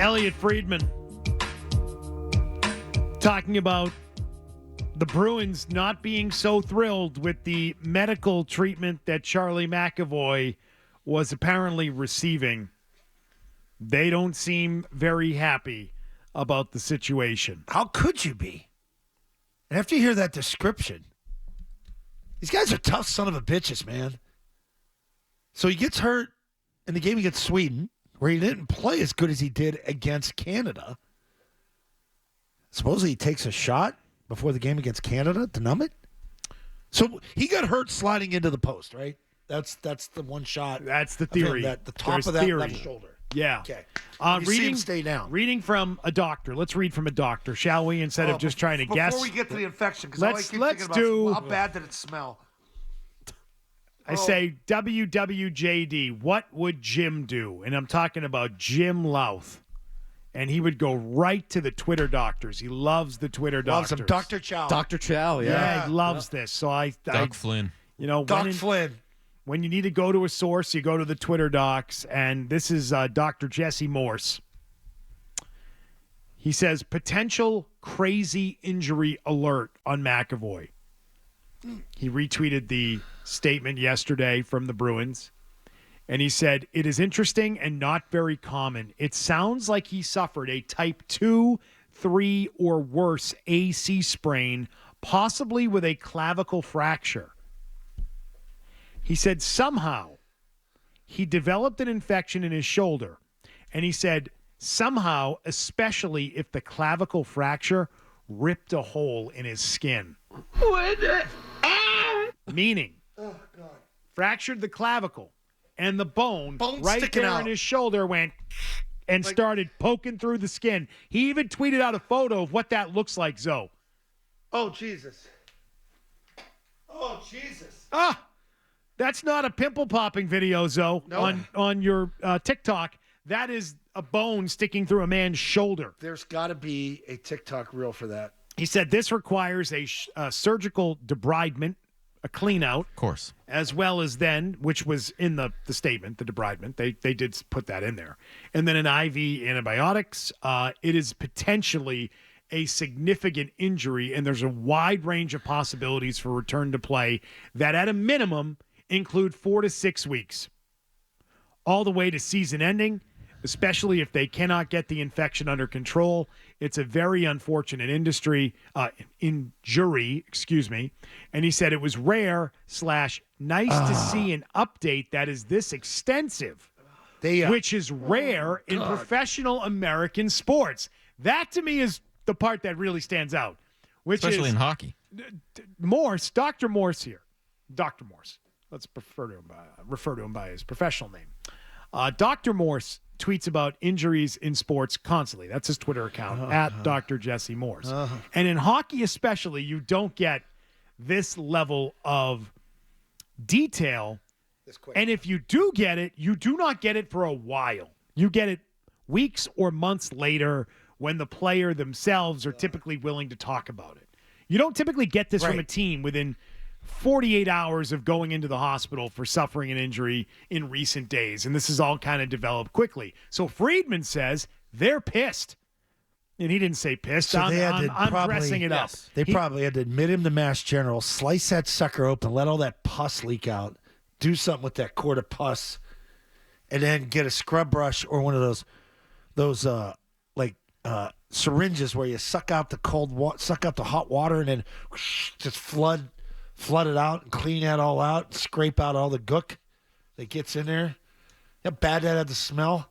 Elliot Friedman talking about the Bruins not being so thrilled with the medical treatment that Charlie McAvoy was apparently receiving. They don't seem very happy about the situation. How could you be? And after you hear that description, these guys are tough son of a bitches, man. So he gets hurt in the game against Sweden, where he didn't play as good as he did against Canada. Supposedly he takes a shot before the game against Canada to numb it. So he got hurt sliding into the post, right? That's the one shot. That's the theory. The top There's of that theory. left shoulder. Yeah. Okay. See him stay down. Reading from a doctor. Let's read from a doctor, shall we? Instead of just trying to guess. Before we get to the infection, because let's thinking do. about how bad did it smell? I say WWJD. What would Jim do? And I'm talking about Jim Louth. And he would go right to the Twitter doctors. He loves the Twitter doctors. Loves him. Dr. Chow. Dr. Chow, Yeah, he loves this. So Doug Flynn. You know, Doc Flynn. When you need to go to a source, you go to the Twitter docs, and this is Dr. Jesse Morse. He says, potential crazy injury alert on McAvoy. He retweeted the statement yesterday from the Bruins, and he said, it is interesting and not very common. It sounds like he suffered a type 2, 3, or worse AC sprain, possibly with a clavicle fracture. He said somehow he developed an infection in his shoulder. And he said somehow, especially if the clavicle fracture ripped a hole in his skin. Meaning, fractured the clavicle and the bone right there out in his shoulder went and started poking through the skin. He even tweeted out a photo of what that looks like, Zoe. Oh, Jesus. Oh, Jesus. That's not a pimple popping video, Zoe, on your TikTok. That is a bone sticking through a man's shoulder. There's got to be a TikTok reel for that. He said this requires a surgical debridement, a clean out. Of course. As well as then, which was in the statement, the debridement. They did put that in there. And then an IV antibiotics. It is potentially a significant injury, and there's a wide range of possibilities for return to play that at a minimum include 4 to 6 weeks, all the way to season ending, especially if they cannot get the infection under control. It's a very unfortunate injury, excuse me. And he said it was rare / nice to see an update that is this extensive, which is rare in professional American sports. That to me is the part that really stands out, which especially is in hockey. Morse, Dr. Morse here. Dr. Morse. Let's refer to him by his professional name. Dr. Morse tweets about injuries in sports constantly. That's his Twitter account, at Dr. Jesse Morse. And in hockey especially, you don't get this level of detail. And if you do get it, you do not get it for a while. You get it weeks or months later when the player themselves are typically willing to talk about it. You don't typically get this from a team within 48 hours of going into the hospital for suffering an injury in recent days. And this has all kind of developed quickly. So Friedman says they're pissed. And he didn't say pissed. So I'm dressing it up. They probably had to admit him to Mass General, slice that sucker open, let all that pus leak out, do something with that quart of pus, and then get a scrub brush or one of those syringes where you suck out the hot water and then just flood it out and clean that all out and scrape out all the gook that gets in there. How bad that had to smell.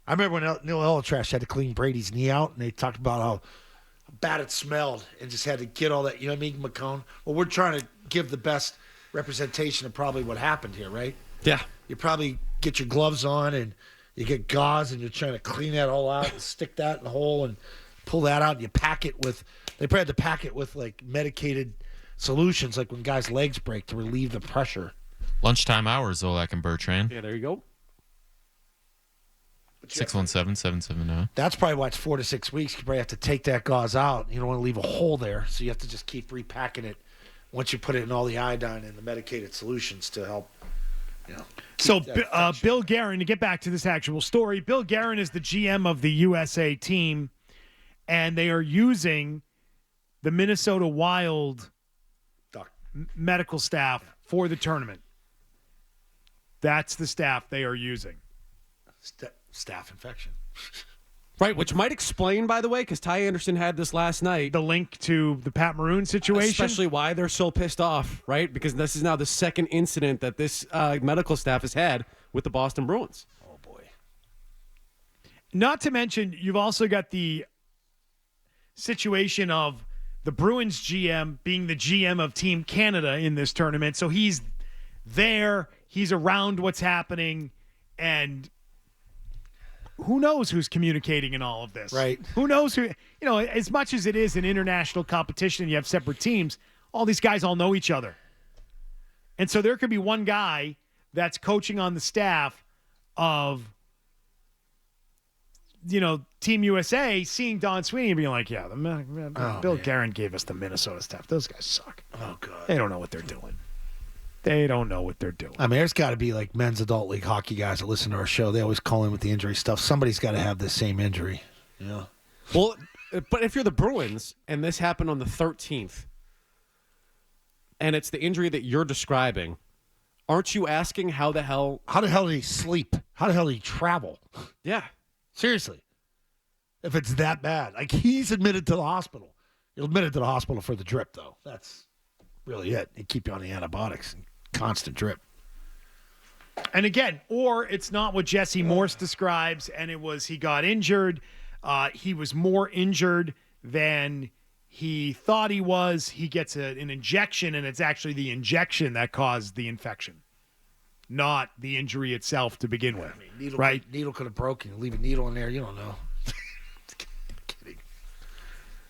I remember when Neil Elitrash had to clean Brady's knee out, and they talked about how bad it smelled and just had to get all that, you know what I mean, McCone? Well, we're trying to give the best representation of probably what happened here, right? Yeah. You probably get your gloves on and you get gauze and you're trying to clean that all out and stick that in the hole and pull that out and you pack it with, they probably had to pack it with like medicated solutions, like when guys' legs break to relieve the pressure. Lunchtime hours, Zolak and Bertrand. Yeah, there you go. 617-770. That's probably why it's 4 to 6 weeks. You probably have to take that gauze out. You don't want to leave a hole there, so you have to just keep repacking it once you put it in all the iodine and the medicated solutions to help So Bill Guerin, to get back to this actual story, Bill Guerin is the GM of the USA team, and they are using the Minnesota Wild medical staff for the tournament. That's the staff they are using. Staff infection. Right, which might explain, by the way, because Ty Anderson had this last night. The link to the Pat Maroon situation. Especially why they're so pissed off, right? Because this is now the second incident that this medical staff has had with the Boston Bruins. Oh, boy. Not to mention, you've also got the situation of the Bruins GM being the GM of Team Canada in this tournament. So he's there, he's around what's happening, and who knows who's communicating in all of this? Right. Who knows who, as much as it is an international competition, you have separate teams, all these guys all know each other. And so there could be one guy that's coaching on the staff of, Team USA, seeing Don Sweeney and being like, yeah, Bill Guerin gave us the Minnesota staff. Those guys suck. Oh, God. They don't know what they're doing. They don't know what they're doing. I mean, there's got to be like men's adult league hockey guys that listen to our show. They always call in with the injury stuff. Somebody's got to have the same injury. Yeah. Well, but if you're the Bruins and this happened on the 13th, and it's the injury that you're describing, aren't you asking how the hell did he sleep? How the hell did he travel? Yeah. Seriously. If it's that bad. Like, he's admitted to the hospital. He'll admitted to the hospital for the drip, though. That's really it. They keep you on the antibiotics and constant drip. And again, or it's not what Jesse Morse describes, and it was he got injured. He was more injured than he thought he was. He gets an injection, and it's actually the injection that caused the infection, not the injury itself to begin with. Needle could have broken. Leave a needle in there. You don't know. Kidding.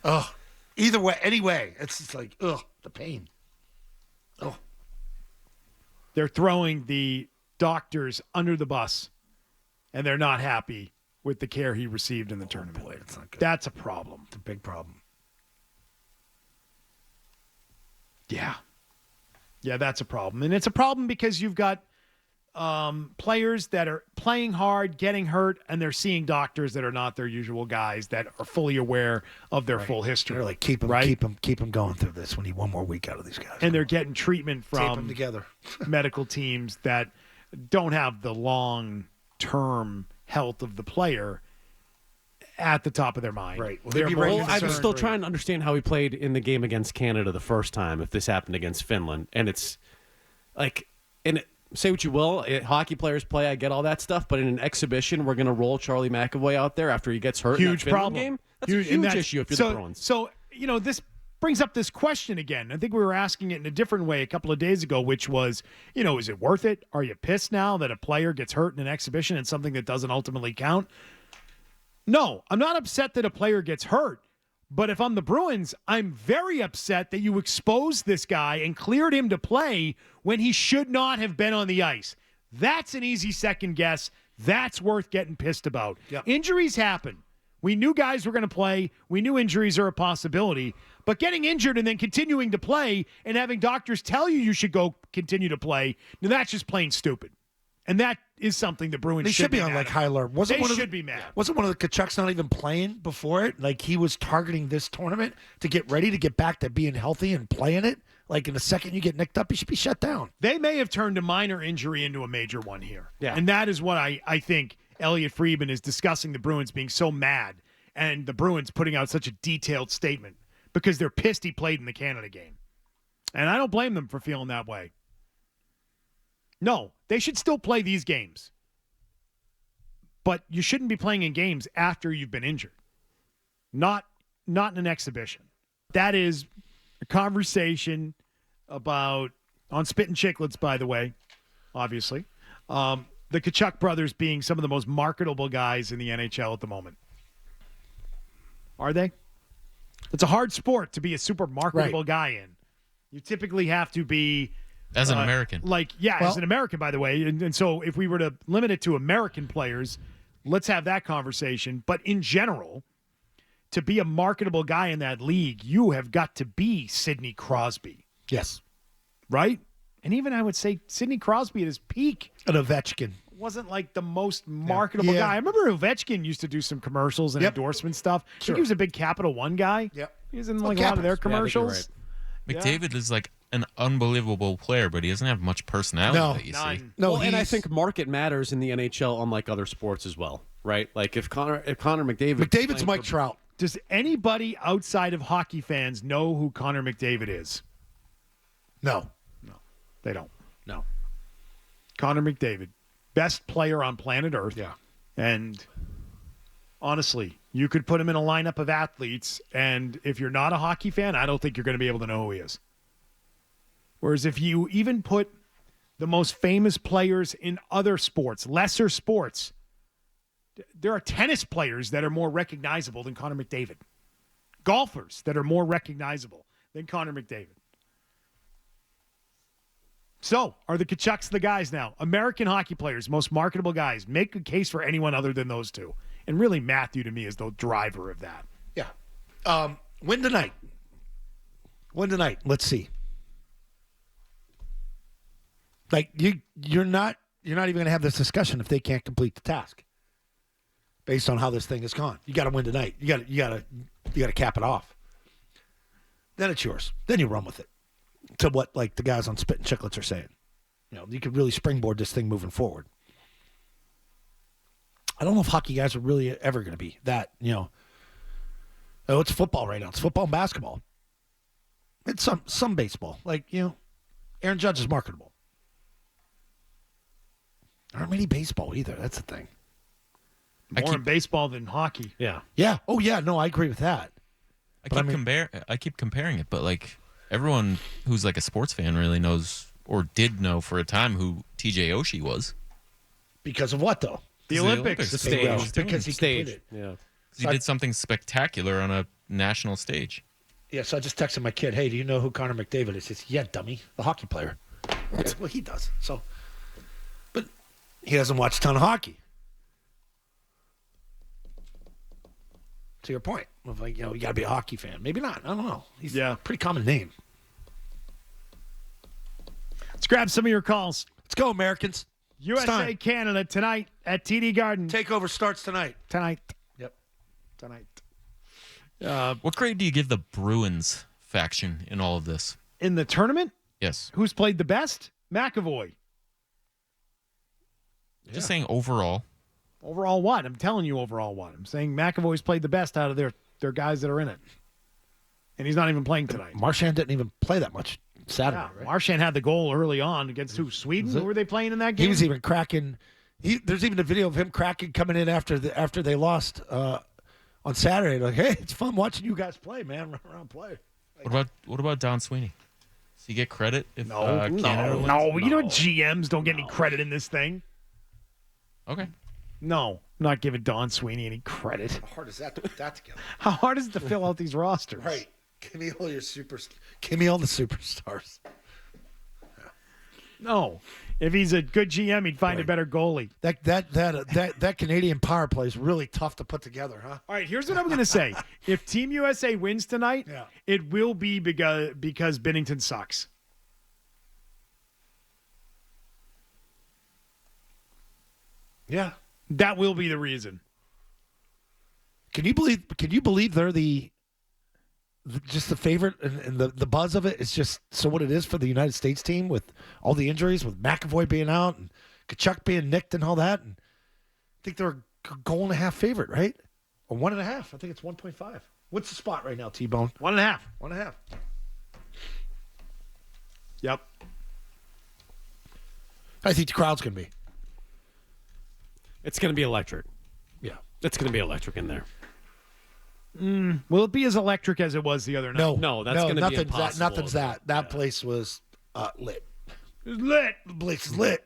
Oh, either way, anyway, it's just like, the pain. Oh. They're throwing the doctors under the bus, and they're not happy with the care he received in the tournament. Boy, that's not good. That's a problem. It's a big problem. Yeah. Yeah, that's a problem. And it's a problem because you've got players that are playing hard, getting hurt, and they're seeing doctors that are not their usual guys that are fully aware of their full history. They're like, keep him going through this. We need one more week out of these guys. And they're getting treatment tape them from together. medical teams that don't have the long-term health of the player at the top of their mind. Right. Well, They're they'd be more ready Well, for I'm concerned- still trying to understand how he played in the game against Canada the first time, if this happened against Finland. And it's like, say what you will, hockey players play, I get all that stuff, but in an exhibition, we're going to roll Charlie McAvoy out there after he gets hurt in that Huge Finland problem. game? That's a huge issue if you're the Bruins. So, this brings up this question again. I think we were asking it in a different way a couple of days ago, which was, is it worth it? Are you pissed now that a player gets hurt in an exhibition and something that doesn't ultimately count? No, I'm not upset that a player gets hurt. But if I'm the Bruins, I'm very upset that you exposed this guy and cleared him to play when he should not have been on the ice. That's an easy second guess. That's worth getting pissed about. Yep. Injuries happen. We knew guys were going to play. We knew injuries are a possibility. But getting injured and then continuing to play and having doctors tell you should go continue to play, now that's just plain stupid. And that is something the Bruins They should be on mad like about. high alert. They should be mad. Wasn't one of the Kachucks not even playing before it? Like, he was targeting this tournament to get ready to get back to being healthy and playing it. Like, in the second you get nicked up, you should be shut down. They may have turned a minor injury into a major one here. Yeah. And that is what I think Elliot Friedman is discussing the Bruins being so mad and the Bruins putting out such a detailed statement because they're pissed he played in the Canada game. And I don't blame them for feeling that way. No, they should still play these games. But you shouldn't be playing in games after you've been injured. Not in an exhibition. That is a conversation about, on Spittin' Chicklets, by the way, obviously, the Tkachuk brothers being some of the most marketable guys in the NHL at the moment. Are they? It's a hard sport to be a super marketable guy in. You typically have to be... As an American. As an American, by the way. And so if we were to limit it to American players, let's have that conversation. But in general, to be a marketable guy in that league, you have got to be Sidney Crosby. Yes. Right? And even I would say Sidney Crosby at his peak An Ovechkin. wasn't like the most marketable Yeah. guy. I remember Ovechkin used to do some commercials and Yep. endorsement stuff. I Sure. think he was a big Capital One guy. Yep. He was in Oh, like a lot of their Capitals. Yeah, I think you're commercials. McDavid is like an unbelievable player, but he doesn't have much personality No, that you see. None. No, Well, and I he's- think market matters in the NHL, unlike other sports as well, right? Like if Connor McDavid, McDavid's playing Mike for- Trout. Does anybody outside of hockey fans know who Connor McDavid is? No. They don't. No. Connor McDavid, best player on planet Earth. Yeah. And honestly, you could put him in a lineup of athletes, and if you're not a hockey fan, I don't think you're going to be able to know who he is. Whereas if you even put the most famous players in other sports, lesser sports, there are tennis players that are more recognizable than Connor McDavid. Golfers that are more recognizable than Connor McDavid. So, are the Kachucks the guys now? American hockey players, most marketable guys. Make a case for anyone other than those two. And really, Matthew, to me, is the driver of that. Yeah. Win tonight. Win tonight. Let's see. Like you're not even going to have this discussion if they can't complete the task. Based on how this thing has gone, you got to win tonight. You got to cap it off. Then it's yours. Then you run with it. To what like the guys on Spit and Chicklets are saying. You know, you could really springboard this thing moving forward. I don't know if hockey guys are really ever going to be that, Oh, it's football right now. It's football and basketball. It's some baseball. Like, Aaron Judge is marketable. There aren't many baseball either. That's the thing. More in baseball than hockey. Yeah. Yeah. Oh, yeah. No, I agree with that. I keep comparing it, but like everyone who's like a sports fan really knows or did know for a time who TJ Oshie was. Because of what, though? The The Olympics. Olympics. The That's what he stage. was doing. Because he Stage. completed. Yeah. He did something spectacular on a national stage. Yeah, so I just texted my kid, hey, do you know who Connor McDavid is? He says, yeah, dummy, the hockey player. Yeah, well, he does. So, but he doesn't watch a ton of hockey. To your point of like, you got to be a hockey fan. Maybe not. I don't know. He's a pretty common name. Let's grab some of your calls. Let's go, Americans. USA, time. Canada, tonight at TD Garden. Takeover starts tonight. Tonight. Yep. Tonight. What grade do you give the Bruins faction in all of this? In the tournament, Yes. who's played the best? McAvoy. Just saying overall. Overall what? I'm telling you overall what. I'm saying McAvoy's played the best out of their guys that are in it. And he's not even playing tonight. Marchand didn't even play that much Saturday, Yeah, right? Marchand had the goal early on against who? Sweden? Who were they playing in that game? He was even cracking. There's even a video of him cracking coming in after they lost on Saturday. Like, hey, it's fun watching you guys play, man. Run around, play. What about Don Sweeney? Does he get credit if No, Canada wins? no. You know GMs don't get any credit in this thing. Okay. No, I'm not giving Don Sweeney any credit. How hard is that to put that together? How hard is it to fill out these rosters? Right. Give me all your Give me all the superstars. No. If he's a good GM, he'd find a Right. better goalie. That Canadian power play is really tough to put together, huh? All right, here's what I'm going to say. If Team USA wins tonight, Yeah. it will be because Binnington sucks. Yeah. That will be the reason. Can you believe they're just the favorite and the buzz of it is just so what it is for the United States team with all the injuries, with McAvoy being out and Kachuk being nicked and all that. And I think they're a goal and a half favorite, right? Or 1.5. I think it's 1.5. What's the spot right now, T-Bone? 1.5. 1.5. Yep. I think the crowd's going to be. It's going to be electric. Yeah. It's going to be electric in there. Will it be as electric as it was the other night? No, that's gonna be nothing's impossible. Nothing's that. That place was lit. It was lit. The place is lit.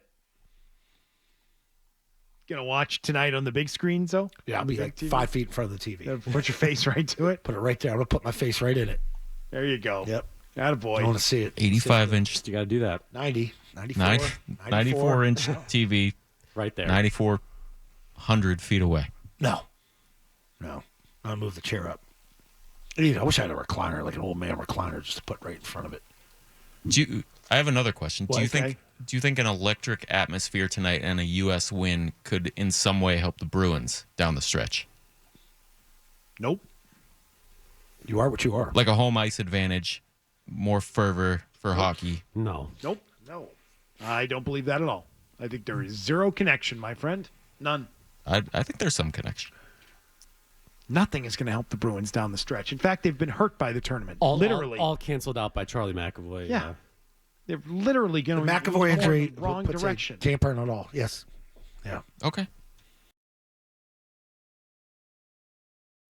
Gonna watch tonight on the big screen, so? Yeah, I'll be Big like TV. 5 feet in front of the TV. Put your face right to it. Put it right there. I'm going to put my face right in it. There you go. Yep. Attaboy. I want to see it. 85-inch, You got to do that 90, 94, 94-inch TV, right there. 9,400 feet away. No. I'll move the chair up. I wish I had a recliner, like an old man recliner, just to put right in front of it. I have another question. Well, Do you think an electric atmosphere tonight and a U.S. win could in some way help the Bruins down the stretch? Nope. You are what you are. Like a home ice advantage, more fervor for hockey. No. Nope. No. I don't believe that at all. I think there is zero connection, my friend. None. I think there's some connection. Nothing is going to help the Bruins down the stretch. In fact, they've been hurt by the tournament. Literally. All canceled out by Charlie McAvoy. Yeah. They're literally going The McAvoy in injury the wrong puts direction. a damper on it all. Yes. Yeah. Okay.